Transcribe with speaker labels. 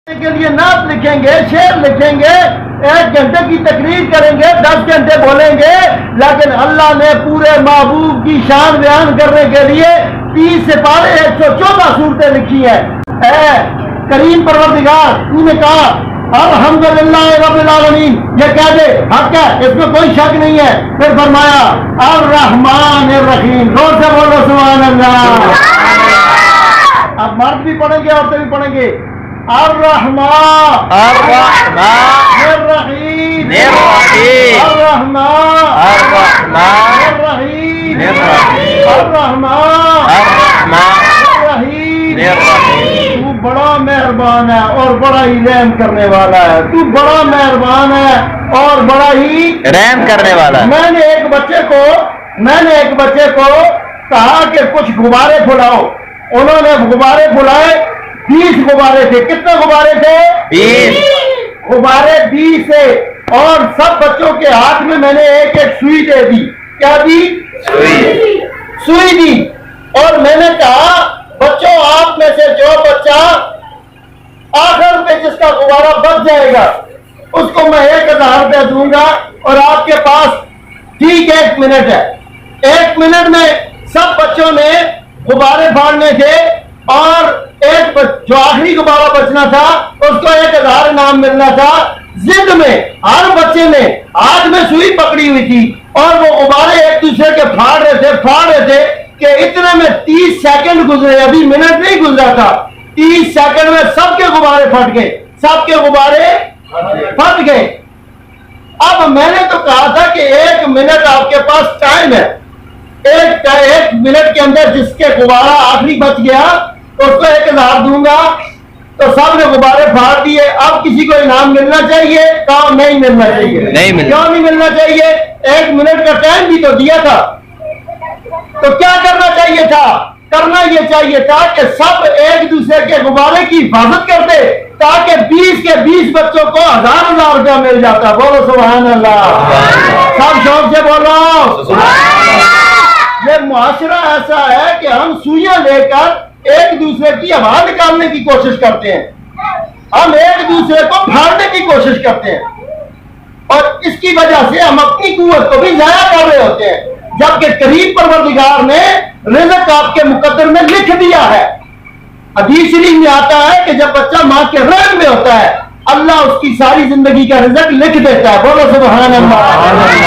Speaker 1: کے لیے نعت لکھیں گے، شعر لکھیں گے، 1 گھنٹے کی تقریر کریں گے، 10 گھنٹے بولیں گے، لیکن اللہ نے پورے محبوب کی شان بیان کرنے کے لیے 30 سپارے 114 صورتیں لکھی ہیں۔ اے کریم پروردگار، تو نے کہا الحمدللہ رب العالمین، یہ کہہ دے، حق ہے، اس میں کوئی شک نہیں ہے۔ پھر فرمایا الرحمن الرحیم، زور سے بولو سبحان اللہ۔ اب مرد بھی پڑھیں گے، عورتیں بھی پڑھیں گے۔ الرحمن الرحیم، الرحمن الرحیم، الرحمن الرحیم۔ تو بڑا مہربان ہے اور بڑا ہی رحم کرنے والا ہے۔ تو بڑا مہربان ہے اور بڑا ہی
Speaker 2: رحم کرنے والا۔
Speaker 1: میں نے ایک بچے کو کہا کہ کچھ غبارے پھلاؤ۔ انہوں نے غبارے پھلائے، 20 غبارے تھے۔ کتنے غبارے تھے؟ 20 غبارے 20 تھے، اور سب بچوں کے ہاتھ میں میں نے ایک ایک سوئی دے دی۔ کیا دی؟ سوئی دی۔ اور میں نے کہا بچوں، آپ میں سے جو بچہ آخر پہ جس کا غبارہ بچ جائے گا اس کو میں 1000 روپے دوں گا، اور آپ کے پاس ٹھیک 1 منٹ ہے۔ 1 منٹ میں سب بچوں نے غبارے پھاڑنے تھے، اور ایک جو آخری غبارہ بچنا تھا اس کو 1000 انعام ملنا تھا۔ ضد میں ہر بچے نے ہاتھ میں سوئی پکڑی ہوئی تھی، اور وہ غبارے ایک دوسرے کے پھاڑ رہے تھے کہ اتنے میں 30 سیکنڈ گزرے، ابھی منٹ نہیں گزرا تھا۔ 30 سیکنڈ میں سب کے غبارے پھٹ گئے، سب کے غبارے پھٹ گئے۔ اب میں نے تو کہا تھا کہ 1 منٹ آپ کے پاس ٹائم ہے، ایک منٹ کے اندر جس کے غبارہ آخری بچ گیا تو اس کو 1000 دوں گا۔ تو سب نے غبارے پھاڑ دیے۔ اب کسی کو انعام ملنا چاہیے؟ کام نہیں ملنا چاہیے۔ کیوں نہیں ملنا چاہیے؟ 1 منٹ کا ٹائم بھی تو دیا تھا۔ تو کیا کرنا چاہیے تھا؟ کرنا یہ چاہیے تھا کہ سب ایک دوسرے کے غبارے کی حفاظت کرتے، تاکہ 20 کے 20 بچوں کو 1000 روپیہ مل جاتا۔ بولو سبحان اللہ، سب شوق سے بولو۔ یہ معاشرہ ایسا ہے کہ ہم سوئیاں لے کر ایک دوسرے کی آواز نکالنے کی کوشش کرتے ہیں، ہم ایک دوسرے کو پھاڑنے کی کوشش کرتے ہیں، اور اس کی وجہ سے ہم اپنی قوت کو بھی ضائع کر رہے ہوتے ہیں، جبکہ کریم پروردگار نے رزق آپ کے مقدر میں لکھ دیا ہے۔ حدیث شریف میں آتا ہے کہ جب بچہ ماں کے رحم میں ہوتا ہے، اللہ اس کی ساری زندگی کا رزق لکھ دیتا ہے۔ بولو سبحان اللہ۔